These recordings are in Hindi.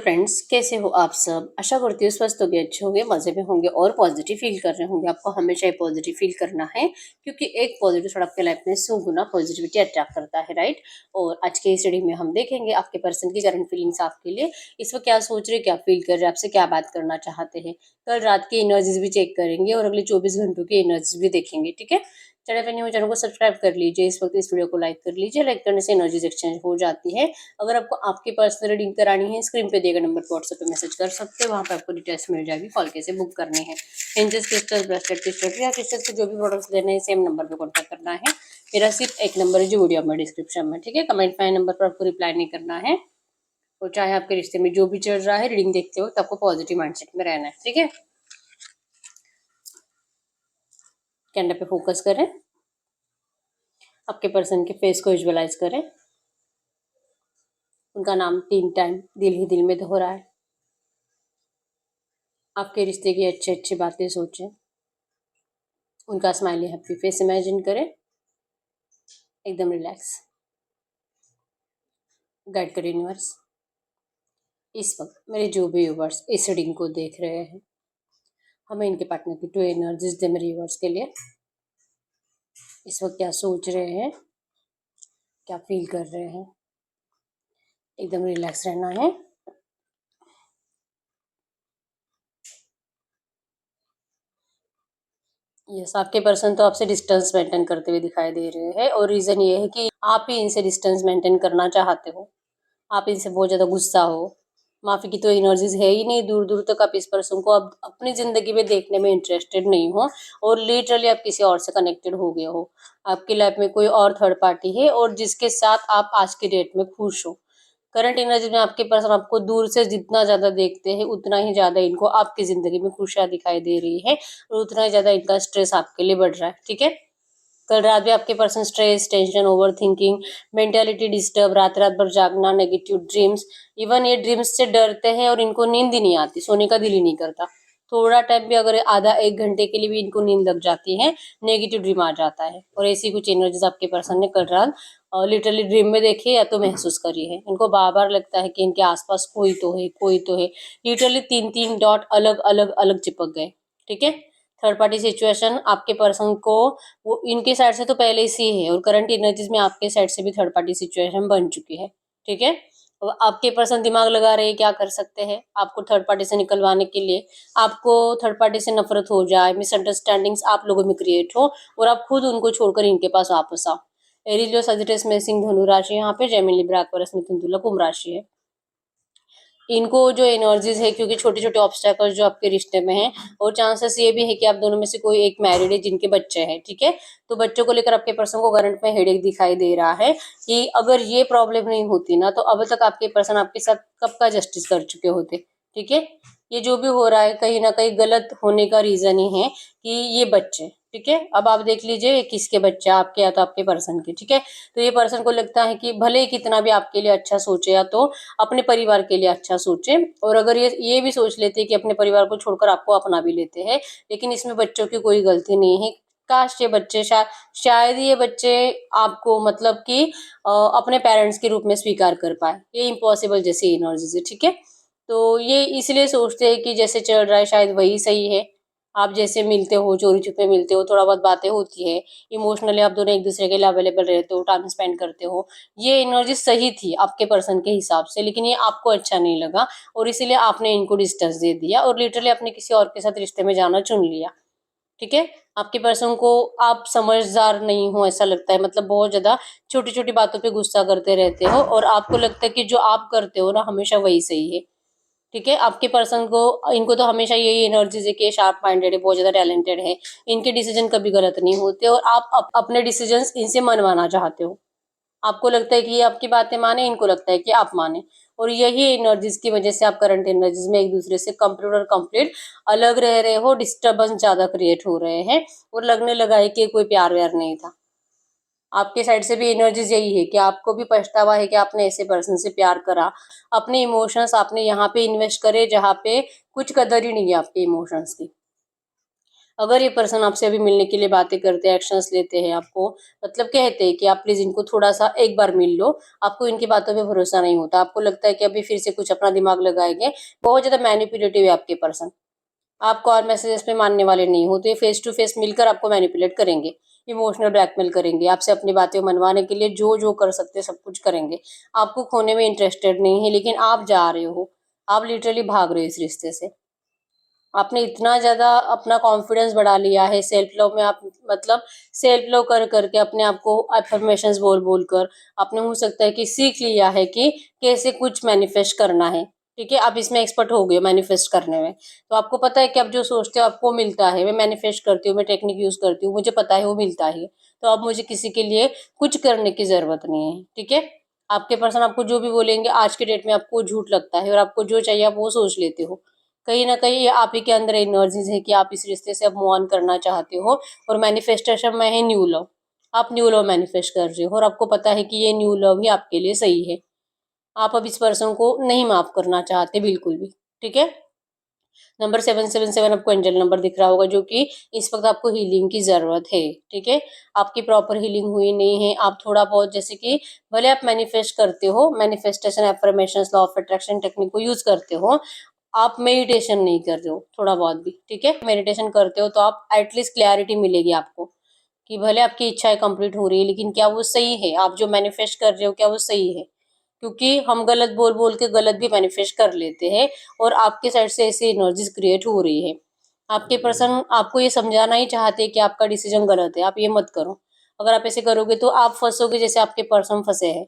फ्रेंड्स, कैसे हो आप सब। आशा करती हूँ स्वस्थ होंगे, अच्छे होंगे, मजे में होंगे और पॉजिटिव फील कर रहे होंगे। आपको हमेशा ही पॉजिटिव फील करना है, क्योंकि एक पॉजिटिव थोड़ा आपके लाइफ में 100 गुना पॉजिटिविटी अट्रैक्ट करता है, राइट। और आज के इस रीडिंग में हम देखेंगे आपके पर्सन की करंट फीलिंग्स आपके लिए, इस वक्त क्या सोच रहे, क्या फील कर रहे हैं, आपसे क्या बात करना चाहते हैं। कल रात की एनर्जीज भी चेक करेंगे और अगले 24 घंटों की एनर्जीज भी देखेंगे, ठीक है। चैनल पे नहीं हो, चैनल को सब्सक्राइब कर लीजिए, इस वक्त इस वीडियो को लाइक कर लीजिए। लाइक करने से एनर्जीज एक्सचेंज हो जाती है। अगर आपको आपकी पर्सनल रीडिंग करानी है, स्क्रीन पे दिए गए नंबर पर व्हाट्सएप पे मैसेज कर सकते हैं, वहाँ पे आपको डिटेल्स मिल जाएगी। कॉल कैसे बुक करनी है, एंजल्स क्रिस्टल, ब्रेसलेट क्रिस्टल या क्रिस्टल से जो भी प्रोडक्ट्स लेने हैं, सेम नंबर पे कॉन्टैक्ट करना है। मेरा सिर्फ एक नंबर है जो वीडियो में डिस्क्रिप्शन में, ठीक है। कमेंट में नंबर पर आपको रिप्लाई नहीं करना है। और चाहे आपके रिश्ते में जो भी चल रहा है, रीडिंग देखते हो तो आपको पॉजिटिव माइंडसेट में रहना है, ठीक है। कैंडल पे फोकस करें, आपके पर्सन के फेस को विजुअलाइज करें। उनका नाम 3 टाइम दिल ही दिल में दोहराए। आपके रिश्ते की अच्छी अच्छी बातें सोचें। उनका स्माइली हैप्पी फेस इमेजिन करें, एकदम रिलैक्स। गाइड करें यूनिवर्स, इस वक्त मेरे जो भी व्यूवर्स इस रीडिंग को देख रहे हैं, हमें इनके पार्टनर की 2 एनर्जीज दे मेरे व्यूवर्स के लिए। इस वक्त क्या सोच रहे हैं, क्या फील कर रहे हैं, एकदम रिलैक्स रहना है। यस, आपके पर्सन तो आपसे डिस्टेंस मेंटेन करते हुए दिखाई दे रहे हैं, और रीजन ये है कि आप ही इनसे डिस्टेंस मेंटेन करना चाहते हो। आप इनसे बहुत ज्यादा गुस्सा हो। माफी की तो एनर्जीज है ही नहीं। दूर दूर तक आप इस पर्सन को अब अपनी जिंदगी में देखने में इंटरेस्टेड नहीं हो, और लिटरली आप किसी और से कनेक्टेड हो गए हो। आपकी लाइफ में कोई और थर्ड पार्टी है, और जिसके साथ आप आज के डेट में खुश हो। करंट एनर्जी में आपके पर्सन आपको दूर से जितना ज्यादा देखते हैं, उतना ही ज्यादा इनको आपकी जिंदगी में खुशियां दिखाई दे रही है, और उतना ही ज्यादा इनका स्ट्रेस आपके लिए बढ़ रहा है, ठीक है। कल रात भी आपके person stress, tension, over thinking, mentality disturb, रात रात भर जागना, नेगेटिव ड्रीम्स। इवन ये ड्रीम्स से डरते हैं और इनको नींद ही नहीं आती, सोने का दिल ही नहीं करता। थोड़ा टाइम भी अगर आधा एक घंटे के लिए भी इनको नींद लग जाती है, नेगेटिव ड्रीम आ जाता है। और ऐसी कुछ एनर्जीज आपके पर्सन ने कल रात लिटरली ड्रीम में देखी या तो महसूस करी है। इनको बार बार लगता है कि इनके आसपास कोई तो है, कोई तो है। लिटरली 3-3 डॉट अलग अलग अलग चिपक गए, ठीक है। थर्ड पार्टी सिचुएशन आपके पर्सन को, वो इनके साइड से तो पहले से ही है, और करंट एनर्जीज में आपके साइड से भी थर्ड पार्टी सिचुएशन बन चुकी है, ठीक है। अब आपके पर्सन दिमाग लगा रहे हैं क्या कर सकते हैं आपको थर्ड पार्टी से निकलवाने के लिए। आपको थर्ड पार्टी से नफरत हो जाए, मिसअंडरस्टैंडिंग्स आप लोगों में क्रिएट हो, और आप खुद उनको छोड़कर इनके पास वापस आओ। एरीज, लियो, सजिटेरियस में सिंह, धनु राशि यहाँ पे, जेमिनी, लिब्रा, एक्वेरियस, मिथुन, तुला, कुंभ राशि है। इनको जो एनर्जीज है, क्योंकि छोटे छोटे ऑब्स्टेकल्स जो आपके रिश्ते में हैं, और चांसेस ये भी है कि आप दोनों में से कोई एक मैरिड है जिनके बच्चे हैं, ठीक है। तो बच्चों को लेकर आपके पर्सन को करंट में हेडेक दिखाई दे रहा है, कि अगर ये प्रॉब्लम नहीं होती ना, तो अब तक आपके पर्सन आपके साथ कब का जस्टिस कर चुके होते, ठीक है। ये जो भी हो रहा है कहीं ना कहीं गलत होने का रीजन ही है कि ये बच्चे, ठीक है। अब आप देख लीजिए किसके बच्चे, आपके या तो आपके पर्सन के, ठीक है। तो ये पर्सन को लगता है कि भले ही कितना भी आपके लिए अच्छा सोचे, या तो अपने परिवार के लिए अच्छा सोचे, और अगर ये भी सोच लेते हैं कि अपने परिवार को छोड़कर आपको अपना भी लेते हैं, लेकिन इसमें बच्चों की कोई गलती नहीं है। काश ये बच्चे शायद ये बच्चे आपको मतलब कि अपने पेरेंट्स के रूप में स्वीकार कर पाए। ये इम्पॉसिबल जैसी एनर्जी है, ठीक है। तो ये इसलिए सोचते हैं कि जैसे चल रहा है शायद वही सही है। आप जैसे मिलते हो, चोरी छुपे मिलते हो, थोड़ा बहुत बातें होती है, इमोशनली आप दोनों एक दूसरे के लिए अवेलेबल रहते हो, टाइम स्पेंड करते हो, ये एनर्जी सही थी आपके पर्सन के हिसाब से, लेकिन ये आपको अच्छा नहीं लगा, और इसीलिए आपने इनको डिस्टेंस दे दिया, और लिटरली आपने किसी और के साथ रिश्ते में जाना चुन लिया, ठीक है। आपके पर्सन को आप समझदार नहीं हो ऐसा लगता है, मतलब बहुत ज्यादा छोटी छोटी बातों पे गुस्सा करते रहते हो, और आपको लगता है कि जो आप करते हो ना हमेशा वही सही है, ठीक है। आपके पर्सन को, इनको तो हमेशा यही एनर्जीज है कि शार्प माइंडेड है, बहुत ज्यादा टैलेंटेड है, इनके डिसीजन कभी गलत नहीं होते, और आप अपने डिसीजन इनसे मनवाना चाहते हो। आपको लगता है कि ये आपकी बातें माने, इनको लगता है कि आप माने, और यही एनर्जीज की वजह से आप करंट एनर्जीज में एक दूसरे से कंप्लीट और कंप्लीट अलग रह रहे हो, डिस्टर्बेंस ज्यादा क्रिएट हो रहे हैं, और लगने लगा है कि कोई प्यार व्यार नहीं था। आपके साइड से भी एनर्जीज यही है कि आपको भी पछतावा है कि आपने ऐसे पर्सन से प्यार करा। अपने इमोशंस आपने यहाँ पे इन्वेस्ट करे जहाँ पे कुछ कदर ही नहीं है आपके इमोशंस की। अगर ये पर्सन आपसे अभी मिलने के लिए बातें करते हैं, एक्शंस लेते हैं, आपको मतलब कहते हैं कि आप प्लीज इनको थोड़ा सा एक बार मिल लो, आपको इनकी बातों पे भरोसा नहीं होता, आपको लगता है कि अभी फिर से कुछ अपना दिमाग लगाएंगे, बहुत ज्यादा मैनिपुलेटिव है आपके पर्सन, आपको और मैसेजेस पे मानने वाले नहीं हो, तो ये फेस टू फेस मिलकर आपको मैनिपुलेट करेंगे, इमोशनल ब्लैकमेल करेंगे, आपसे अपनी बातें मनवाने के लिए जो जो कर सकते हैं सब कुछ करेंगे। आपको खोने में इंटरेस्टेड नहीं है, लेकिन आप जा रहे हो, आप लिटरली भाग रहे हो इस रिश्ते से। आपने इतना ज़्यादा अपना कॉन्फिडेंस बढ़ा लिया है सेल्फ लव में, आप मतलब सेल्फ लव कर करके अपने आप को अफर्मेशंस बोल बोल कर आपने हो सकता है कि सीख लिया है कि कैसे कुछ मैनिफेस्ट करना है। ठीक है, आप इसमें एक्सपर्ट हो गए मैनिफेस्ट करने में, तो आपको पता है कि आप जो सोचते हो आपको मिलता है। मैं मैनिफेस्ट करती हूँ, मैं टेक्निक यूज करती हूँ, मुझे पता है वो मिलता है, तो अब मुझे किसी के लिए कुछ करने की जरूरत नहीं है। ठीक है, आपके पर्सन आपको जो भी बोलेंगे आज के डेट में आपको झूठ लगता है और आपको जो चाहिए आप वो सोच लेते हो। कहीं ना कहीं ये आप ही के अंदर एनर्जीज है कि आप इस रिश्ते से अब मूव ऑन करना चाहते हो, और मैनिफेस्टेशन में है न्यू लव। आप न्यू लव मैनिफेस्ट कर रहे हो और आपको पता है कि ये न्यू लव ही आपके लिए सही है। आप अब इस पर्सन को नहीं माफ करना चाहते बिल्कुल भी। ठीक है, नंबर 777 आपको एंजल नंबर दिख रहा होगा, जो कि इस वक्त आपको हीलिंग की जरूरत है। ठीक है, आपकी प्रॉपर हीलिंग हुई नहीं है, आप थोड़ा बहुत जैसे कि भले आप मैनिफेस्ट करते हो, manifestation affirmation law of attraction technique को यूज करते हो, आप मेडिटेशन नहीं कर रहे हो थोड़ा बहुत भी। ठीक है, मेडिटेशन करते हो तो आप एटलीस्ट क्लैरिटी मिलेगी आपको कि भले आपकी इच्छाएं कंप्लीट हो रही है, लेकिन क्या वो सही है, आप जो मैनिफेस्ट कर रहे हो क्या वो सही है। क्योंकि हम गलत बोल बोल के गलत भी मैनिफेस्ट कर लेते हैं, और आपके साइड से ऐसी एनर्जीज क्रिएट हो रही है। आपके पर्सन आपको ये समझाना ही चाहते हैं कि आपका डिसीजन गलत है, आप ये मत करो। अगर आप ऐसे करोगे तो आप फंसोगे जैसे आपके पर्सन फंसे हैं।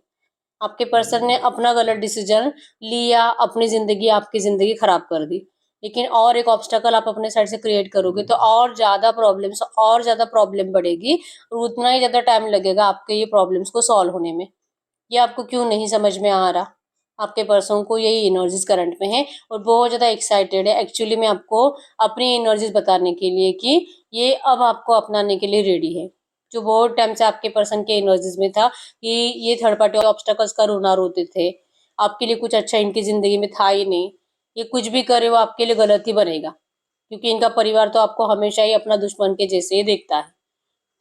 आपके पर्सन ने अपना गलत डिसीजन लिया, अपनी जिंदगी आपकी जिंदगी खराब कर दी, लेकिन और एक ऑब्स्टकल आप अपने साइड से क्रिएट करोगे तो और ज्यादा प्रॉब्लम्स, और ज्यादा प्रॉब्लम बढ़ेगी, और उतना ही ज्यादा टाइम लगेगा आपके ये प्रॉब्लम्स को सॉल्व होने में। ये आपको क्यों नहीं समझ में आ रहा? आपके पर्सन को यही एनर्जीज करंट में है और बहुत ज्यादा एक्साइटेड है एक्चुअली में आपको अपनी एनर्जीज बताने के लिए कि ये अब आपको अपनाने के लिए रेडी है। जो बहुत टाइम से आपके पर्सन के एनर्जीज में था कि ये थर्ड पार्टी ऑब्स्टकल्स का रोना रोते थे, आपके लिए कुछ अच्छा इनकी जिंदगी में था ही नहीं, ये कुछ भी करे वो आपके लिए गलत ही बनेगा, क्योंकि इनका परिवार तो आपको हमेशा ही अपना दुश्मन के जैसे ही देखता है।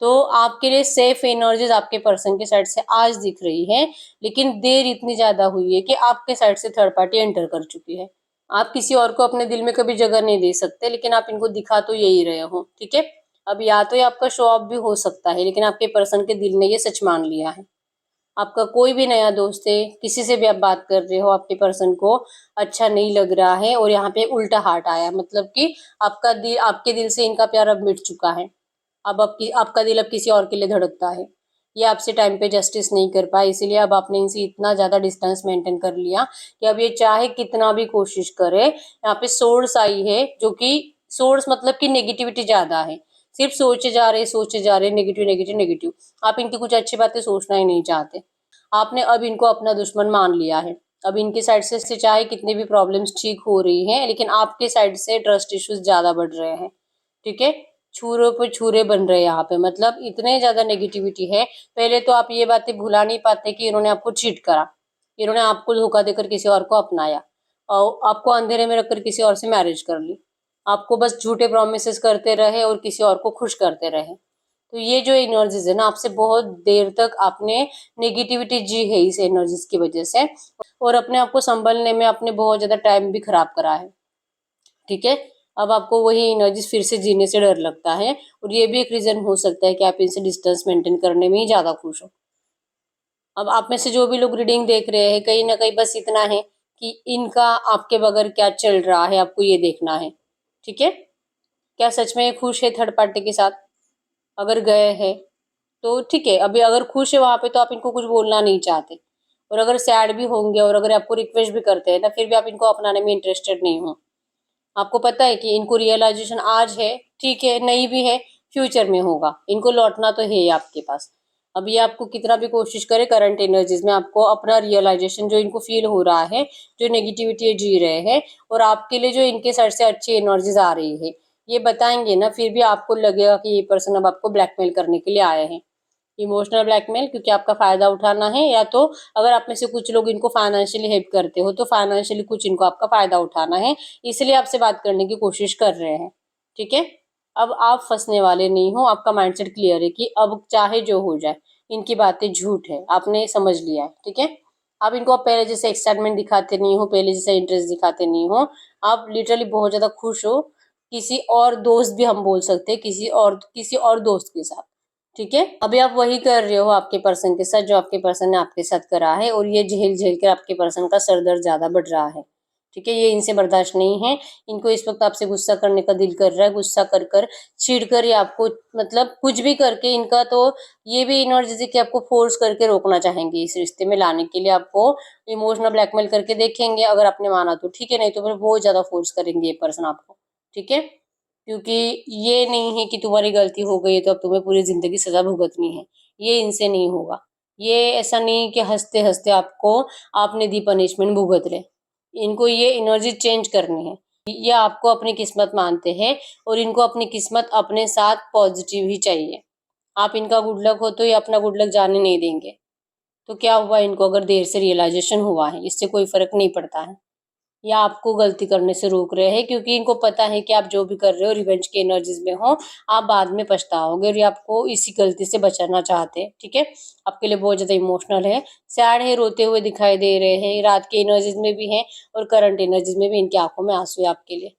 तो आपके लिए सेफ एनर्जीज आपके पर्सन के साइड से आज दिख रही है, लेकिन देर इतनी ज्यादा हुई है कि आपके साइड से थर्ड पार्टी एंटर कर चुकी है। आप किसी और को अपने दिल में कभी जगह नहीं दे सकते, लेकिन आप इनको दिखा तो यही रहे हो। ठीक है, अब या तो ये आपका शो ऑफ भी हो सकता है, लेकिन आपके पर्सन के दिल ने ये सच मान लिया है। आपका कोई भी नया दोस्त है, किसी से भी आप बात कर रहे हो, आपके पर्सन को अच्छा नहीं लग रहा है, और यहाँ पे उल्टा हार्ट आया, मतलब कि आपका दिल, आपके दिल से इनका प्यार अब मिट चुका है। अब आपकी आपका दिल अब किसी और के लिए धड़कता है। ये आपसे टाइम पे जस्टिस नहीं कर पाए, इसीलिए अब आपने इनसे इतना ज्यादा डिस्टेंस मेंटेन कर लिया कि अब ये चाहे कितना भी कोशिश करे, यहाँ पे सोर्स आई है, जो कि सोर्स मतलब कि नेगेटिविटी ज्यादा है। सिर्फ सोचे जा रहे नेगेटिव नेगेटिव नेगेटिव। आप इनकी कुछ अच्छी बातें सोचना ही नहीं चाहते। आपने अब इनको अपना दुश्मन मान लिया है। अब इनकी साइड से चाहे कितनी भी प्रॉब्लम्स ठीक हो रही हैं, लेकिन आपके साइड से ट्रस्ट इश्यूज ज्यादा बढ़ रहे हैं। ठीक है, छूरे पे छूरे बन रहे हैं यहाँ पे, मतलब इतने ज्यादा नेगेटिविटी है। पहले तो आप ये बातें भुला नहीं पाते कि इन्होंने आपको चीट करा, इन्होंने आपको धोखा देकर किसी और को अपनाया, और आपको अंधेरे में रखकर किसी और से मैरिज कर ली, आपको बस झूठे प्रोमिस करते रहे और किसी और को खुश करते रहे। तो ये जो एनर्जीज है ना, आपसे बहुत देर तक आपने नेगेटिविटी जी है इस एनर्जीज की वजह से, और अपने आप को संभलने में आपने बहुत ज्यादा टाइम भी खराब करा है। ठीक है, अब आपको वही एनर्जीज फिर से जीने से डर लगता है, और ये भी एक रीजन हो सकता है कि आप इनसे डिस्टेंस मेंटेन करने में ही ज्यादा खुश हो। अब आप में से जो भी लोग रीडिंग देख रहे हैं, कहीं ना कहीं बस इतना है कि इनका आपके बगैर क्या चल रहा है आपको ये देखना है। ठीक है, क्या सच में ये खुश है थर्ड पार्टी के साथ? अगर गए हैं तो ठीक है, अभी अगर खुश है वहां पे तो आप इनको कुछ बोलना नहीं चाहते, और अगर सैड भी होंगे और अगर आपको रिक्वेस्ट भी करते हैं ना, फिर भी आप इनको अपनाने में इंटरेस्टेड नहीं हो। आपको पता है कि इनको रियलाइजेशन आज है, ठीक है, नहीं भी है, फ्यूचर में होगा, इनको लौटना तो है ही आपके पास। अब ये आपको कितना भी कोशिश करे करंट एनर्जीज में आपको अपना रियलाइजेशन जो इनको फील हो रहा है, जो नेगेटिविटी जी रहे हैं, और आपके लिए जो इनके साइड से अच्छी एनर्जीज आ रही है, ये बताएंगे ना, फिर भी आपको लगेगा कि ये पर्सन अब आपको ब्लैकमेल करने के लिए आए हैं। इमोशनल ब्लैकमेल, क्योंकि आपका फायदा उठाना है, या तो अगर आप में से कुछ लोग इनको फाइनेंशियली हेल्प करते हो तो फाइनेंशियली कुछ इनको आपका फायदा उठाना है, इसलिए आपसे बात करने की कोशिश कर रहे हैं। ठीक है, अब आप फंसने वाले नहीं हो, आपका माइंडसेट क्लियर है कि अब चाहे जो हो जाए इनकी बातें झूठ है, आपने समझ लिया है। ठीक है, आप इनको अब पहले जैसे एक्साइटमेंट दिखाते नहीं हो, पहले जैसे इंटरेस्ट दिखाते नहीं हो, आप लिटरली बहुत ज्यादा खुश हो, किसी और दोस्त भी हम बोल सकते हैं, किसी और दोस्त के साथ। ठीक है, अभी आप वही कर रहे हो आपके पर्सन के साथ जो आपके पर्सन ने आपके साथ करा है, और ये झेल झेल कर आपके पर्सन का सर दर्द ज्यादा बढ़ रहा है। ठीक है, ये इनसे बर्दाश्त नहीं है, इनको इस वक्त आपसे गुस्सा करने का दिल कर रहा है, गुस्सा कर कर चिढ़ कर या आपको मतलब कुछ भी करके इनका तो ये भी एनर्जी कि आपको फोर्स करके रोकना चाहेंगे इस रिश्ते में लाने के लिए, आपको इमोशनल ब्लैकमेल करके देखेंगे, अगर आपने माना तो ठीक है, नहीं तो फिर बहुत ज्यादा फोर्स करेंगे ये पर्सन आपको। ठीक है, क्योंकि ये नहीं है कि तुम्हारी गलती हो गई है तो अब तुम्हें पूरी जिंदगी सजा भुगतनी है, ये इनसे नहीं होगा। ये ऐसा नहीं कि हंसते हंसते आपको आपने दी पनिशमेंट भुगत रहे, इनको ये एनर्जी चेंज करनी है। ये आपको अपनी किस्मत मानते हैं और इनको अपनी किस्मत अपने साथ पॉजिटिव ही चाहिए। आप इनका गुड लक हो तो ये अपना गुड लक जाने नहीं देंगे। तो क्या हुआ, इनको अगर देर से रियलाइजेशन हुआ है इससे कोई फर्क नहीं पड़ता है, या आपको गलती करने से रोक रहे हैं, क्योंकि इनको पता है कि आप जो भी कर रहे हो रिवेंज के एनर्जीज में हो, आप बाद में पछताओगे, और ये आपको इसी गलती से बचाना चाहते हैं। ठीक है, आपके लिए बहुत ज्यादा इमोशनल है, सैड है, रोते हुए दिखाई दे रहे हैं, रात के एनर्जीज में भी हैं और करंट एनर्जीज में भी इनकी आंखों में आंसू है आपके लिए।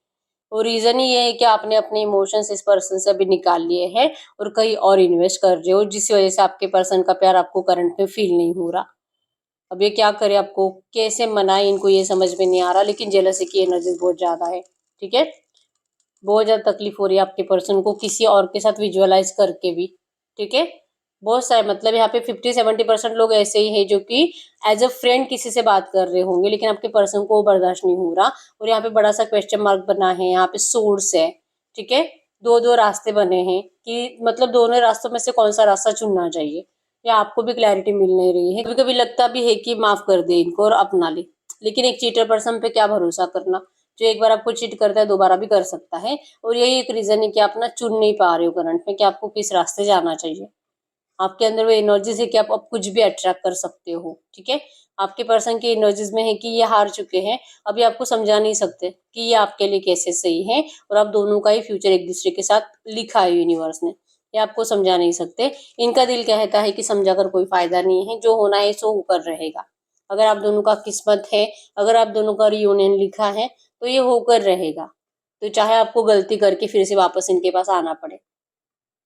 और रीजन ही ये है कि आपने अपने इमोशंस इस पर्सन से अभी निकाल लिए हैं और कहीं और इन्वेस्ट कर रहे हो, जिस वजह से आपके पर्सन का प्यार आपको करंट में फील नहीं हो रहा। अब ये क्या करे, आपको कैसे मनाए, इनको ये समझ में नहीं आ रहा, लेकिन जेलसी की एनर्जी बहुत ज्यादा है। ठीक है, बहुत ज्यादा तकलीफ हो रही है आपके पर्सन को किसी और के साथ विजुअलाइज करके भी। ठीक है, बहुत सारे मतलब यहाँ पे 50-70% लोग ऐसे ही हैं जो कि एज अ फ्रेंड किसी से बात कर रहे होंगे, लेकिन आपके पर्सन को वो बर्दाश्त नहीं हो रहा, और यहाँ पे बड़ा सा क्वेश्चन मार्क बना है, यहाँ पे सोर्स है। ठीक है, दो दो रास्ते बने हैं कि मतलब दोनों रास्तों में से कौन सा रास्ता चुनना चाहिए, या आपको भी क्लैरिटी मिल नहीं रही है। कभी कभी लगता भी है कि माफ कर दे इनको और अपना ले, लेकिन एक चीटर पर्सन पे क्या भरोसा करना, जो एक बार आपको चीट करता है दोबारा भी कर सकता है। और यही एक रीजन है कि आप ना चुन नहीं पा रहे हो करंट में कि आपको किस रास्ते जाना चाहिए। आपके अंदर वो एनर्जीज है कि आप अब कुछ भी अट्रैक्ट कर सकते हो। ठीक है, आपके पर्सन की एनर्जीज में है कि ये हार चुके हैं, अभी आपको समझा नहीं सकते कि ये आपके लिए कैसे सही है, और आप दोनों का ही फ्यूचर एक दूसरे के साथ लिखा है यूनिवर्स ने, ये आपको समझा नहीं सकते। इनका दिल कहता है कि समझा कर कोई फायदा नहीं है, जो होना है सो होकर रहेगा। अगर आप दोनों का किस्मत है, अगर आप दोनों का रियूनियन लिखा है तो ये होकर रहेगा, तो चाहे आपको गलती करके फिर से वापस इनके पास आना पड़े।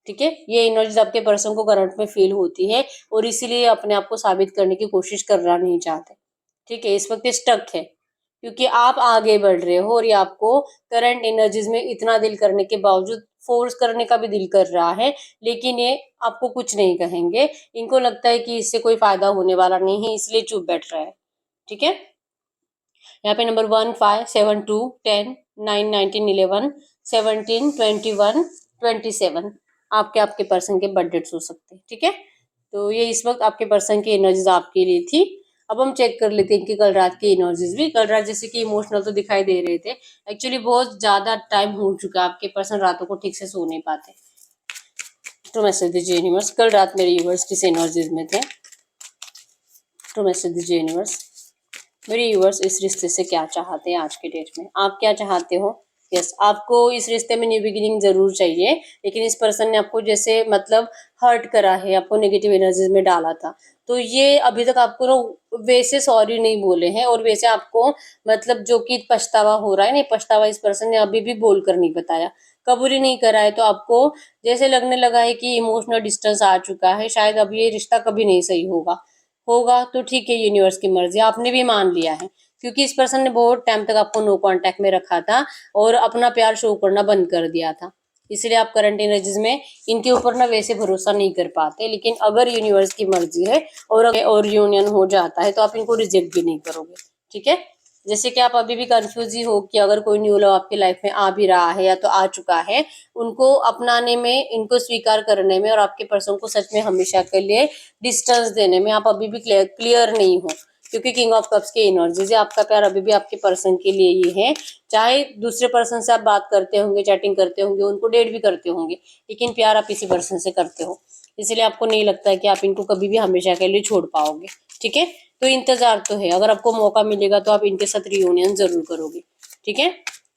ठीक है, ये एनर्जीज आपके पर्सन को करंट में फील होती है, और इसीलिए अपने आप को साबित करने की कोशिश करना नहीं चाहते। ठीक है, इस वक्त स्टक है क्योंकि आप आगे बढ़ रहे हो, और ये आपको करंट एनर्जीज में इतना दिल करने के बावजूद फोर्स करने का भी दिल कर रहा है, लेकिन ये आपको कुछ नहीं कहेंगे। इनको लगता है कि इससे कोई फायदा होने वाला नहीं है, इसलिए चुप बैठ रहा है। ठीक है, यहाँ पे नंबर 1, 5, 7, 2, 10, 9, 19, 11, 17, 21, 27 आपके आपके पर्सन के बर्थ डेट्स हो सकते हैं। ठीक है, तो ये इस वक्त आपके पर्सन की एनर्जीज आपके लिए थी। अब हम चेक कर लेते हैं कि कल रात की एनर्जीज भी। कल रात जैसे कि इमोशनल तो दिखाई दे रहे थे, एक्चुअली बहुत ज्यादा टाइम हो चुका है, आपके पर्सन रातों को ठीक से सो नहीं पाते। तो मैसेज दीजिए यूनिवर्स, कल रात मेरे यूनिवर्स किस एनर्जीज में थे। तो मैसेज दीजिए यूनिवर्स, मेरे व्यूअर्स इस रिश्ते से क्या चाहते हैं आज के डेट में, आप क्या चाहते हो। यस, आपको इस रिश्ते में न्यू बिगिनिंग जरूर चाहिए, लेकिन इस पर्सन ने आपको जैसे मतलब हर्ट करा है, आपको नेगेटिव एनर्जीज में डाला था, तो ये अभी तक आपको ना वैसे सॉरी नहीं बोले हैं, और वैसे आपको मतलब जो कि पछतावा हो रहा है नहीं, पछतावा इस पर्सन ने अभी भी बोल कर नहीं बताया, कबूल ही नहीं करा है। तो आपको जैसे लगने लगा है कि इमोशनल डिस्टेंस आ चुका है, शायद अब ये रिश्ता कभी नहीं सही होगा। होगा तो ठीक है, यूनिवर्स की मर्जी, आपने भी मान लिया है, क्योंकि इस पर्सन ने बहुत टाइम तक आपको नो कांटेक्ट में रखा था और अपना प्यार शो करना बंद कर दिया था, इसलिए आप करंट एनर्जीज में इनके ऊपर ना वैसे भरोसा नहीं कर पाते। लेकिन अगर यूनिवर्स की मर्जी है और यूनियन हो जाता है तो आप इनको रिजेक्ट भी नहीं करोगे। ठीक है, जैसे कि आप अभी भी कंफ्यूज ही हो कि अगर कोई न्यू लव आपकी लाइफ में आ भी रहा है या तो आ चुका है, उनको अपनाने में, इनको स्वीकार करने में और आपके पर्सन को सच में हमेशा के लिए डिस्टेंस देने में आप अभी भी क्लियर नहीं हो, क्योंकि किंग ऑफ कप्स की एनर्जी है, आपका प्यार अभी भी आपके पर्सन के लिए ही है। चाहे दूसरे पर्सन से आप बात करते होंगे, चैटिंग करते होंगे, उनको डेट भी करते होंगे, लेकिन प्यार आप इसी पर्सन से करते हो, इसलिए आपको नहीं लगता है कि आप इनको कभी भी हमेशा के लिए छोड़ पाओगे। ठीक है, तो इंतजार तो है, अगर आपको मौका मिलेगा तो आप इनके साथ रियूनियन जरूर करोगे। ठीक है,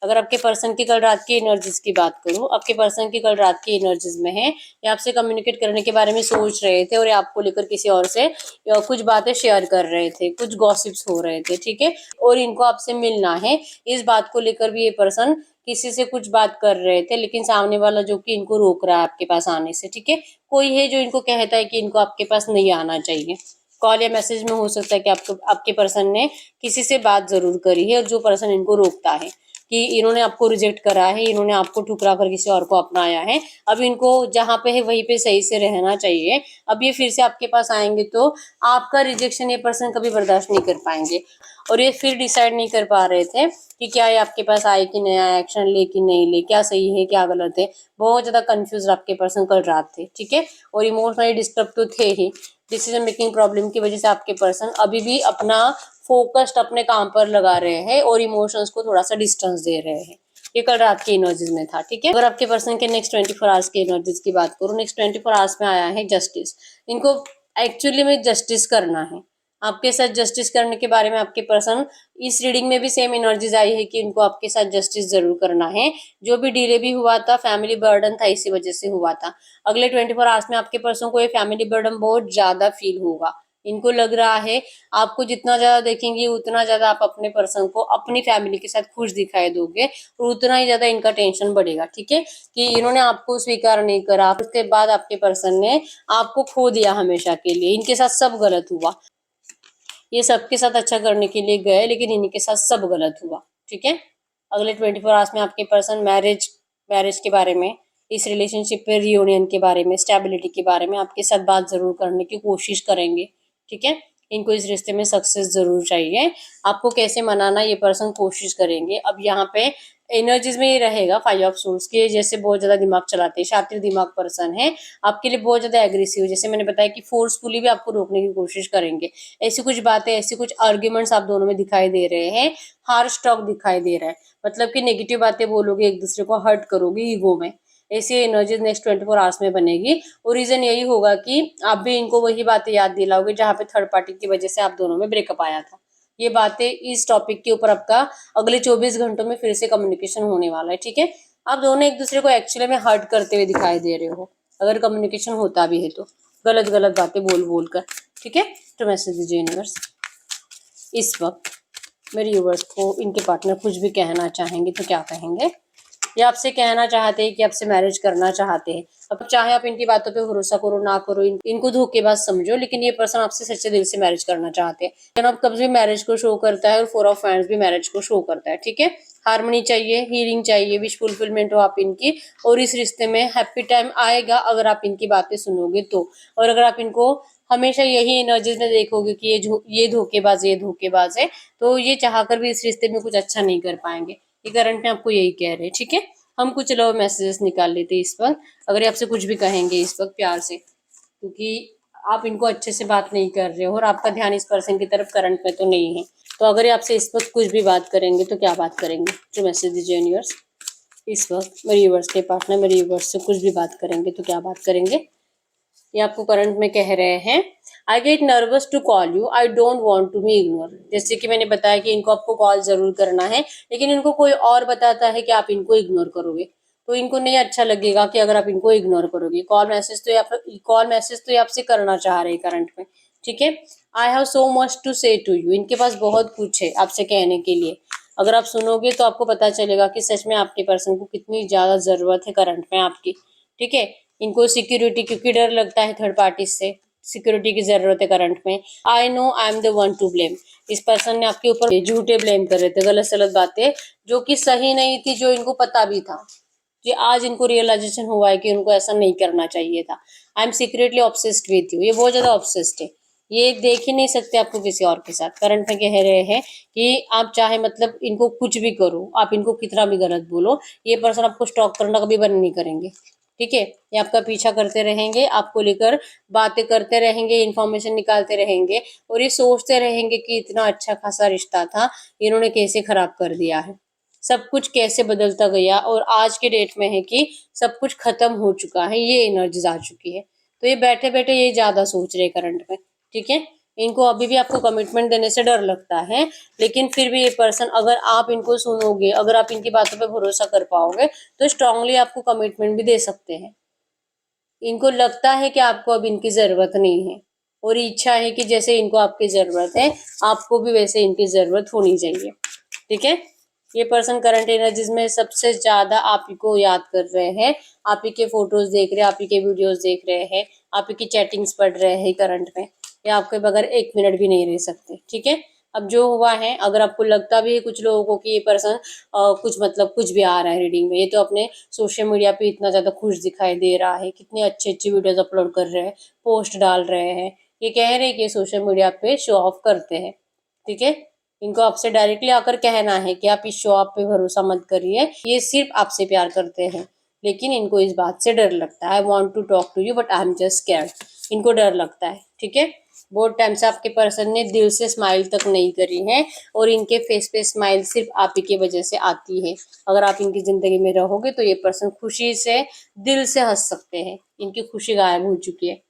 अगर आपके पर्सन की कल रात की एनर्जीज की बात करूं, आपके पर्सन की कल रात की एनर्जीज में है, ये आपसे कम्युनिकेट करने के बारे में सोच रहे थे और ये आपको लेकर किसी और से कुछ बातें शेयर कर रहे थे, कुछ गॉसिप्स हो रहे थे, ठीक है। और इनको आपसे मिलना है, इस बात को लेकर भी ये पर्सन किसी से कुछ बात कर रहे थे, लेकिन सामने वाला जो कि इनको रोक रहा है आपके पास आने से, ठीक है। कोई है जो इनको कहता है कि इनको आपके पास नहीं आना चाहिए। कॉल या मैसेज में हो सकता है कि आपके पर्सन ने किसी से बात जरूर करी है और जो पर्सन इनको रोकता है कि इन्होंने आपको रिजेक्ट करा है, इन्होंने आपको ठुकरा कर किसी और को अपनाया है, अब इनको जहाँ पे है वहीं पे सही से रहना चाहिए। अब ये फिर से आपके पास आएंगे तो आपका रिजेक्शन ये पर्सन कभी बर्दाश्त नहीं कर पाएंगे। और ये फिर डिसाइड नहीं कर पा रहे थे कि क्या ये आपके पास आए कि नहीं आए, एक्शन ले कि नहीं ले, क्या सही है क्या गलत है। बहुत ज्यादा कंफ्यूज आपके पर्सन कल रात थे, ठीक है। और इमोशनली डिस्टर्ब तो थे ही। डिसीजन मेकिंग प्रॉब्लम की वजह से आपके पर्सन अभी भी अपना फोकस्ड अपने काम पर लगा रहे हैं और इमोशंस को थोड़ा सा डिस्टेंस दे रहे हैं। ये कल रात की एनर्जीज में था, ठीक है। अगर आपके पर्सन के नेक्स्ट 24 आवर्स की एनर्जीज की बात करूँ, नेक्स्ट 24 आवर्स में आया है जस्टिस। इनको एक्चुअली में जस्टिस करना है, आपके साथ जस्टिस करने के बारे में आपके पर्सन, इस रीडिंग में भी सेम एनर्जीज आई है कि इनको आपके साथ जस्टिस जरूर करना है। जो भी डिले भी हुआ था, फैमिली बर्डन था, इसी वजह से हुआ था। अगले 24 आवर्स में आपके पर्सन को ये फैमिली बर्डन बहुत ज्यादा फील होगा। इनको लग रहा है आपको जितना ज्यादा देखेंगे उतना ज्यादा आप अपने पर्सन को अपनी फैमिली के साथ खुश दिखाई दोगे और उतना ही ज्यादा इनका टेंशन बढ़ेगा, ठीक है। कि इन्होंने आपको स्वीकार नहीं करा, उसके बाद आपके पर्सन ने आपको खो दिया हमेशा के लिए, इनके साथ सब गलत हुआ। ये सबके साथ अच्छा करने के लिए गए लेकिन इनके साथ सब गलत हुआ, ठीक है। अगले 24 आवर्स में आपके पर्सन मैरिज के बारे में, इस रिलेशनशिप पे रियूनियन के बारे में, स्टेबिलिटी के बारे में आपके साथ बात जरूर करने की कोशिश करेंगे, ठीक है। इनको इस रिश्ते में सक्सेस जरूर चाहिए। आपको कैसे मनाना ये पर्सन कोशिश करेंगे। अब यहाँ पे एनर्जीज में ये रहेगा 5 ऑफ सोर्स के, जैसे बहुत ज्यादा दिमाग चलाते हैं, शातिर दिमाग पर्सन है, आपके लिए बहुत ज्यादा एग्रेसिव, जैसे मैंने बताया कि फोर्सफुली भी आपको रोकने की कोशिश करेंगे। ऐसी कुछ बातें, ऐसी कुछ आर्ग्यूमेंट्स आप दोनों में दिखाई दे रहे हैं। हार्श टॉक दिखाई दे रहा है, मतलब कि नेगेटिव बातें बोलोगे, एक दूसरे को हर्ट करोगे ईगो में। ऐसी एनर्जी नेक्स्ट 24 आवर्स में बनेगी। और रीजन यही होगा कि आप भी इनको वही बातें याद दिलाओगे जहाँ पे थर्ड पार्टी की वजह से आप दोनों में ब्रेकअप आया था। ये बातें, इस टॉपिक के ऊपर आपका अगले 24 घंटों में फिर से कम्युनिकेशन होने वाला है, ठीक है। आप दोनों एक दूसरे को एक्चुअली में हर्ट करते हुए दिखाई दे रहे हो, अगर कम्युनिकेशन होता भी है तो गलत गलत बातें बोल बोल कर, ठीक है। तो मैसेज दीजिए यूनिवर्स। इस वक्त मेरे व्यूवर्स को इनके पार्टनर कुछ भी कहना चाहेंगे तो क्या कहेंगे। ये आपसे कहना चाहते हैं कि आपसे मैरिज करना चाहते हैं। अब चाहे आप इनकी बातों पे भरोसा करो ना करो, इनको धोखेबाज समझो, लेकिन ये पर्सन आपसे सच्चे दिल से मैरिज करना चाहते हैं। लेकिन अब कब्ज भी मैरिज को शो करता है और 4 ऑफ वांड्स भी मैरिज को शो करता है, ठीक है। हार्मनी चाहिए, हीलिंग चाहिए, विश फुलफिलमेंट हो आप इनकी, और इस रिश्ते में हैप्पी टाइम आएगा अगर आप इनकी बातें सुनोगे तो। और अगर आप इनको हमेशा यही एनर्जीज में देखोगे कि ये धोखेबाज है, तो ये चाहकर भी इस रिश्ते में कुछ अच्छा नहीं कर पाएंगे। ये करंट में आपको यही कह रहे हैं, ठीक है। हम कुछ लव मैसेजेस निकाल लेते हैं इस वक्त, अगर ये आपसे कुछ भी कहेंगे इस वक्त प्यार से, क्योंकि आप इनको अच्छे से बात नहीं कर रहे हो और आपका ध्यान इस पर्सन की तरफ करंट में तो नहीं है। तो अगर ये आपसे इस वक्त कुछ भी बात करेंगे तो क्या बात करेंगे, जो मैसेज दीजिए यूनिवर्स। इस वक्त मेरे यूनिवर्स के पार्टनर मेरे यूनिवर्स से कुछ भी बात करेंगे तो क्या बात करेंगे। ये आपको करंट में कह रहे हैं, I get nervous to call you, I don't want to be ignore. जैसे कि मैंने बताया कि इनको आपको कॉल जरूर करना है, लेकिन इनको कोई और बताता है कि आप इनको इग्नोर करोगे, तो इनको नहीं अच्छा लगेगा कि अगर आप इनको इग्नोर करोगे। कॉल मैसेज तो ये आपसे करना चाह रहे हैं करंट में, ठीक है। I have so much to say to you, इनके पास बहुत कुछ है आपसे कहने के लिए। अगर आप सुनोगे तो आपको पता चलेगा कि सच में आपके पर्सन को कितनी ज्यादा जरूरत है करंट में आपकी, ठीक है। इनको सिक्योरिटी, क्योंकि डर लगता है थर्ड पार्टी से, सिक्योरिटी की जरूरत है करंट में। I know I am the one two blame, इस पर्सन ने आपके ऊपर झूठे ब्लेम कर रहे थे, गलत सलत बातें जो कि सही नहीं थी, जो इनको पता भी था। ये आज इनको रियलाइजेशन हुआ है कि उनको ऐसा नहीं करना चाहिए था। I am secretly obsessed with you, ये बहुत ज्यादा ऑब्सेस्ड है, ये देख ही नहीं सकते आपको किसी और के साथ। करंट में कह रहे हैं कि आप चाहे मतलब इनको कुछ भी करो, आप इनको कितना भी गलत बोलो, ये पर्सन आपको स्टॉक करना कभी बंद नहीं करेंगे, ठीक है। ये आपका पीछा करते रहेंगे, आपको लेकर बातें करते रहेंगे, इन्फॉर्मेशन निकालते रहेंगे, और ये सोचते रहेंगे कि इतना अच्छा खासा रिश्ता था, इन्होंने कैसे खराब कर दिया है, सब कुछ कैसे बदलता गया, और आज के डेट में है कि सब कुछ खत्म हो चुका है, ये एनर्जीज आ चुकी है। तो ये बैठे बैठे ये ज्यादा सोच रहे करंट में, ठीक है। इनको अभी भी आपको कमिटमेंट देने से डर लगता है, लेकिन फिर भी ये पर्सन, अगर आप इनको सुनोगे, अगर आप इनकी बातों पे भरोसा कर पाओगे, तो स्ट्रांगली आपको कमिटमेंट भी दे सकते हैं। इनको लगता है कि आपको अब इनकी जरूरत नहीं है, और इच्छा है कि जैसे इनको आपकी जरूरत है, आपको भी वैसे इनकी जरूरत होनी चाहिए। ठीक है। ये पर्सन करंट एनर्जीज में सबसे ज्यादा आप ही को याद कर रहे हैं, आप ही के फोटोज देख रहे हैं, आप ही के वीडियोस देख रहे हैं, आप ही की चैटिंग्स पढ़ रहे हैं करंट में। ये आपके बगैर 1 मिनट भी नहीं रह सकते। ठीक है। अब जो हुआ है, अगर आपको लगता भी है कुछ लोगों को कि ये पर्सन कुछ मतलब कुछ भी आ रहा है रीडिंग में, ये तो अपने सोशल मीडिया पे इतना ज्यादा खुश दिखाई दे रहा है, कितनी अच्छी अच्छी वीडियोस अपलोड कर रहे हैं, पोस्ट डाल रहे हैं, ये कह रहे हैं कि सोशल मीडिया पे शो ऑफ करते हैं। ठीक है। इनको आपसे डायरेक्टली आकर कहना है कि आप इस शो ऑफ पे भरोसा मत करिए, ये सिर्फ आपसे प्यार करते हैं, लेकिन इनको इस बात से डर लगता है। I want to talk to you but I am just scared. इनको डर लगता है। ठीक है। बहुत टाइम से आपके पर्सन ने दिल से स्माइल तक नहीं करी है, और इनके फेस पे स्माइल सिर्फ आप ही की वजह से आती है। अगर आप इनकी जिंदगी में रहोगे तो ये पर्सन खुशी से दिल से हंस सकते हैं। इनकी खुशी गायब हो चुकी है।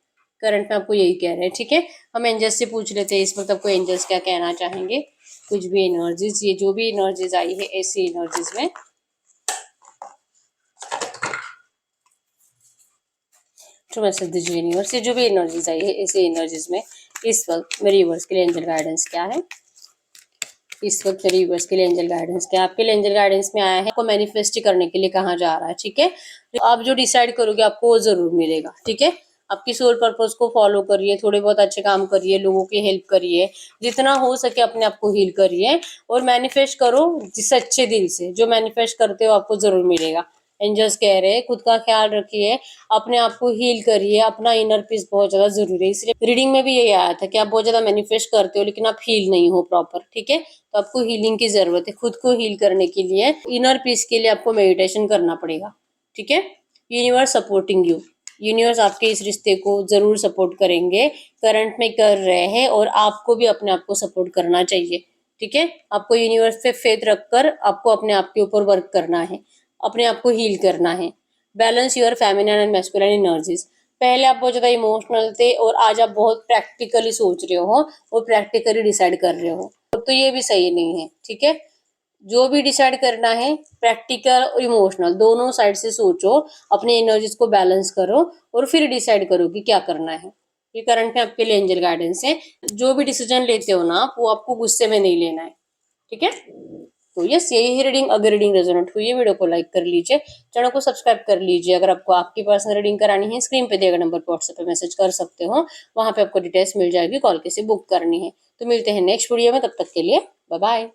करंट में आपको यही कह रहे हैं। ठीक है। हम एंजल्स से पूछ लेते हैं इस वक्त आपको एंजल्स क्या कहना चाहेंगे। कुछ भी एनर्जीज, ये जो भी एनर्जीज आई है ऐसी एनर्जीज में ट्रू मैसेज दीजिए यूनिवर्स। ये जो भी एनर्जीज आई है ऐसी एनर्जीज में इस वक्त मेरे यूनिवर्स के लिए एंजल गाइडेंस क्या है। इस वक्त मेरे यूनिवर्स के लिए एंजल गाइडेंस क्या है। आपके लिए एंजल गाइडेंस में आया है, आपको मैनिफेस्ट करने के लिए कहा जा रहा है। ठीक है। आप जो डिसाइड करोगे आपको वो जरूर मिलेगा। ठीक है। आपकी सोल पर्पस को फॉलो करिए, थोड़े बहुत अच्छे काम करिए, लोगों की हेल्प करिए, जितना हो सके अपने आप को हील करिए, और मैनिफेस्ट करो जिस अच्छे दिल से। जो मैनिफेस्ट करते हो आपको जरूर मिलेगा। एंजल्स कह रहे हैं खुद का ख्याल रखिए, अपने आप को हील करिए, अपना इनर पीस बहुत ज्यादा जरूरी है। इसलिए रीडिंग में भी यही आया था कि आप बहुत ज्यादा मैनिफेस्ट करते हो लेकिन आप हील नहीं हो प्रॉपर। ठीक है। तो आपको हीलिंग की जरूरत है। खुद को हील करने के लिए, इनर पीस के लिए आपको मेडिटेशन करना पड़ेगा। ठीक है। Universe supporting you. यूनिवर्स आपके इस रिश्ते को जरूर सपोर्ट करेंगे, करंट में कर रहे हैं, और आपको भी अपने आप को सपोर्ट करना चाहिए। ठीक है। आपको यूनिवर्स पे फेथ रखकर आपको अपने आप के ऊपर वर्क करना है, अपने आप को हील करना है। Balance your feminine and masculine energies. पहले आप बहुत ज्यादा इमोशनल थे और आज आप बहुत प्रैक्टिकली सोच रहे हो और प्रैक्टिकली डिसाइड कर रहे हो, तो ये भी सही नहीं है। ठीक है। जो भी डिसाइड करना है प्रैक्टिकल और इमोशनल दोनों साइड से सोचो, अपनी एनर्जीज को बैलेंस करो, और फिर डिसाइड करो कि क्या करना है। ये करंट में आपके लिए एंजल गाइडेंस है। जो भी डिसीजन लेते हो ना, वो आपको गुस्से में नहीं लेना है। ठीक है। तो यस, यही है रीडिंग। अगर रीडिंग रेजोनेट हुई है, वीडियो को लाइक कर लीजिए, चैनल को सब्सक्राइब कर लीजिए। अगर आपको आपकी पर्सनल रीडिंग करानी है, स्क्रीन पे दिए गए नंबर पर व्हाट्सएप पे मैसेज कर सकते हो, वहां पे आपको डिटेल्स मिल जाएगी, कॉल कैसे बुक करनी है। तो मिलते हैं नेक्स्ट वीडियो में, तब तक के लिए बाय बाय।